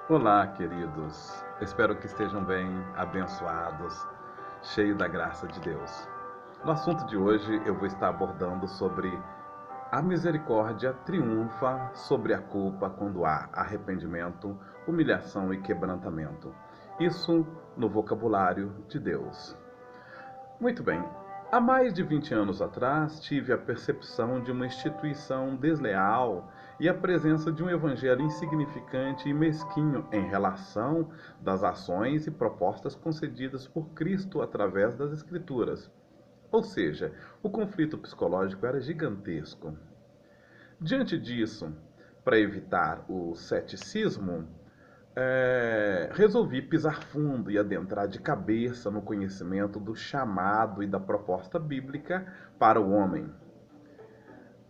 Olá, queridos. Espero que estejam bem, abençoados, cheios da graça de Deus. No assunto de hoje, eu vou estar abordando sobre a misericórdia triunfa sobre a culpa quando há arrependimento, humilhação e quebrantamento. Isso no vocabulário de Deus. Muito bem. Há mais de 20 anos atrás, tive a percepção de uma instituição desleal e a presença de um evangelho insignificante e mesquinho em relação das ações e propostas concedidas por Cristo através das Escrituras. Ou seja, o conflito psicológico era gigantesco. Diante disso, para evitar o ceticismo, resolvi pisar fundo e adentrar de cabeça no conhecimento do chamado e da proposta bíblica para o homem.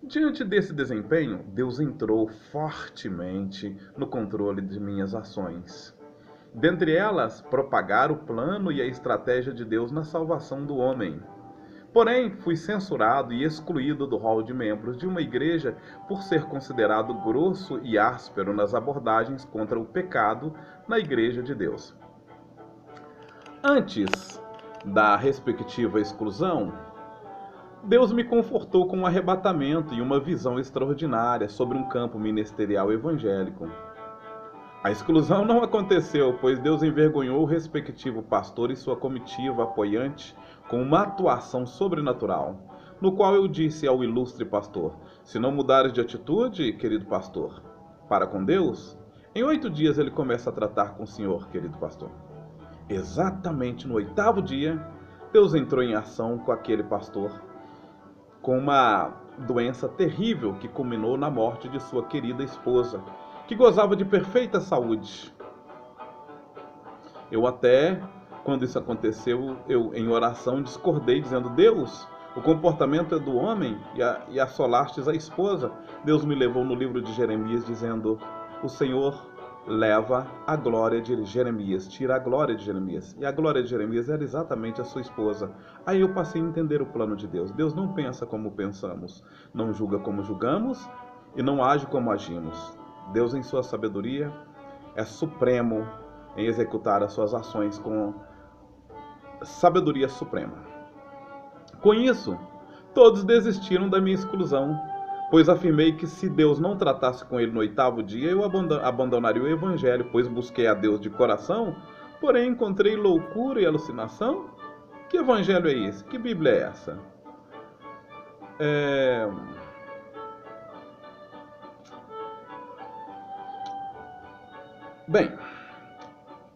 Diante desse desempenho, Deus entrou fortemente no controle de minhas ações. Dentre elas, propagar o plano e a estratégia de Deus na salvação do homem. Porém, fui censurado e excluído do hall de membros de uma igreja por ser considerado grosso e áspero nas abordagens contra o pecado na igreja de Deus. Antes da respectiva exclusão, Deus me confortou com um arrebatamento e uma visão extraordinária sobre um campo ministerial evangélico. A exclusão não aconteceu, pois Deus envergonhou o respectivo pastor e sua comitiva apoiante com uma atuação sobrenatural, no qual eu disse ao ilustre pastor: se não mudares de atitude, querido pastor, para com Deus, em 8 dias ele começa a tratar com o senhor, querido pastor. Exatamente no 8º dia, Deus entrou em ação com aquele pastor, com uma doença terrível que culminou na morte de sua querida esposa, que gozava de perfeita saúde. Eu até, quando isso aconteceu, eu em oração discordei, dizendo: Deus, o comportamento é do homem e assolastes a esposa. Deus me levou no livro de Jeremias, dizendo: o Senhor leva a glória de Jeremias, tira a glória de Jeremias. E a glória de Jeremias era exatamente a sua esposa. Aí eu passei a entender o plano de Deus. Deus não pensa como pensamos, não julga como julgamos e não age como agimos. Deus, em sua sabedoria, é supremo em executar as suas ações com sabedoria suprema. Com isso, todos desistiram da minha exclusão, pois afirmei que se Deus não tratasse com ele no 8º dia, eu abandonaria o evangelho, pois busquei a Deus de coração, porém encontrei loucura e alucinação. Que evangelho é esse? Que Bíblia é essa? Bem,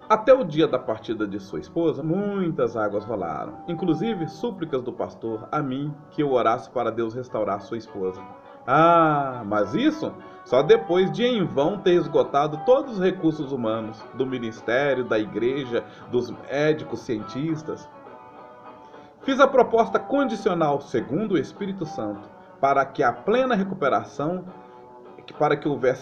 até o dia da partida de sua esposa, muitas águas rolaram, inclusive súplicas do pastor a mim que eu orasse para Deus restaurar sua esposa. Ah, mas isso só depois de em vão ter esgotado todos os recursos humanos, do ministério, da igreja, dos médicos, cientistas. Fiz a proposta condicional, segundo o Espírito Santo, para que houvesse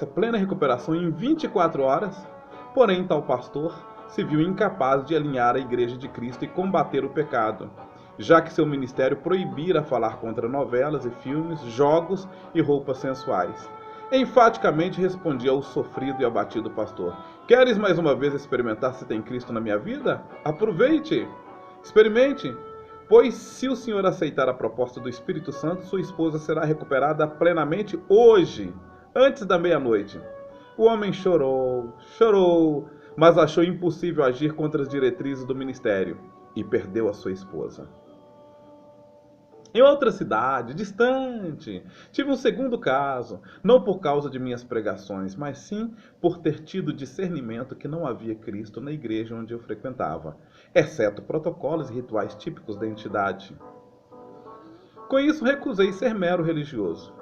a plena recuperação em 24 horas, porém tal pastor se viu incapaz de alinhar a Igreja de Cristo e combater o pecado, já que seu ministério proibira falar contra novelas e filmes, jogos e roupas sensuais. Enfaticamente respondi ao sofrido e abatido pastor: queres mais uma vez experimentar se tem Cristo na minha vida? Aproveite! Experimente! Pois se o senhor aceitar a proposta do Espírito Santo, sua esposa será recuperada plenamente hoje, antes da meia-noite. O homem chorou, chorou, mas achou impossível agir contra as diretrizes do ministério e perdeu a sua esposa. Em outra cidade, distante, tive um segundo caso, não por causa de minhas pregações, mas sim por ter tido discernimento que não havia Cristo na igreja onde eu frequentava, exceto protocolos e rituais típicos da entidade. Com isso, recusei ser mero religioso.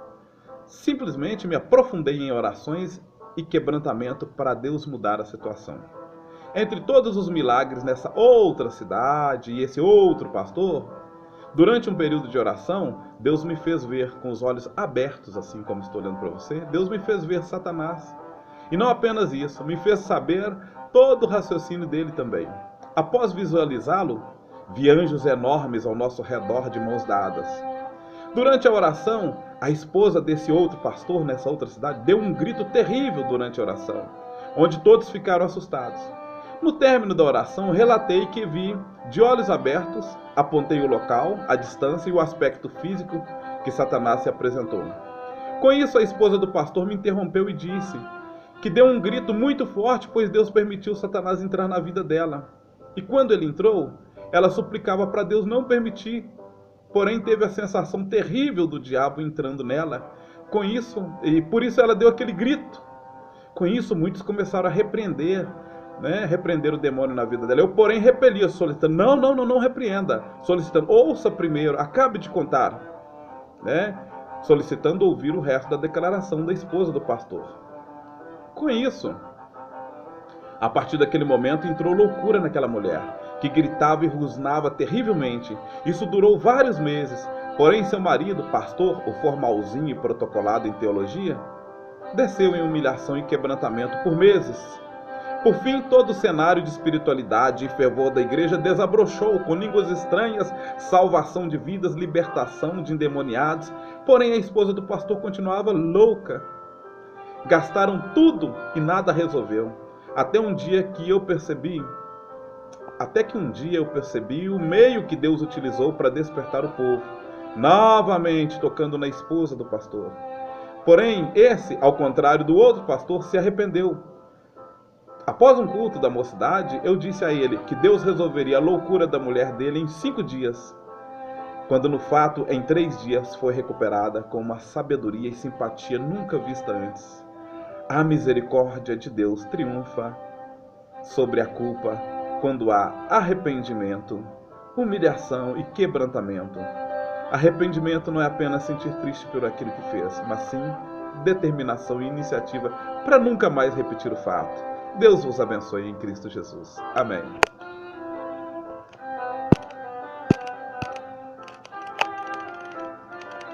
Simplesmente me aprofundei em orações e quebrantamento para Deus mudar a situação. Entre todos os milagres nessa outra cidade e esse outro pastor, durante um período de oração, Deus me fez ver com os olhos abertos, assim como estou olhando para você, Deus me fez ver Satanás. E não apenas isso, me fez saber todo o raciocínio dele também. Após visualizá-lo, vi anjos enormes ao nosso redor de mãos dadas. Durante a oração, a esposa desse outro pastor nessa outra cidade deu um grito terrível durante a oração. onde todos ficaram assustados. No término da oração, relatei que vi de olhos abertos, apontei o local, a distância e o aspecto físico que Satanás se apresentou. Com isso, a esposa do pastor me interrompeu e disse que deu um grito muito forte, pois Deus permitiu Satanás entrar na vida dela. E quando ele entrou, ela suplicava para Deus não permitir. Porém, teve a sensação terrível do diabo entrando nela. Com isso, e por isso ela deu aquele grito. Com isso, muitos começaram a repreender o demônio na vida dela. Eu, porém, repelia, solicitando, não repreenda. Solicitando, ouça primeiro, acabe de contar. Solicitando ouvir o resto da declaração da esposa do pastor. Com isso, a partir daquele momento entrou loucura naquela mulher, que gritava e rosnava terrivelmente. Isso durou vários meses. Porém, seu marido, pastor, o formalzinho e protocolado em teologia, desceu em humilhação e quebrantamento por meses. Por fim, todo o cenário de espiritualidade e fervor da igreja desabrochou com línguas estranhas, salvação de vidas, libertação de endemoniados. Porém, a esposa do pastor continuava louca. Gastaram tudo e nada resolveu. Até que um dia eu percebi o meio que Deus utilizou para despertar o povo, novamente tocando na esposa do pastor. Porém, esse, ao contrário do outro pastor, se arrependeu. Após um culto da mocidade, eu disse a ele que Deus resolveria a loucura da mulher dele em 5 dias, quando no fato, em 3 dias, foi recuperada com uma sabedoria e simpatia nunca vista antes. A misericórdia de Deus triunfa sobre a culpa quando há arrependimento, humilhação e quebrantamento. Arrependimento não é apenas sentir triste por aquilo que fez, mas sim determinação e iniciativa para nunca mais repetir o fato. Deus vos abençoe em Cristo Jesus. Amém.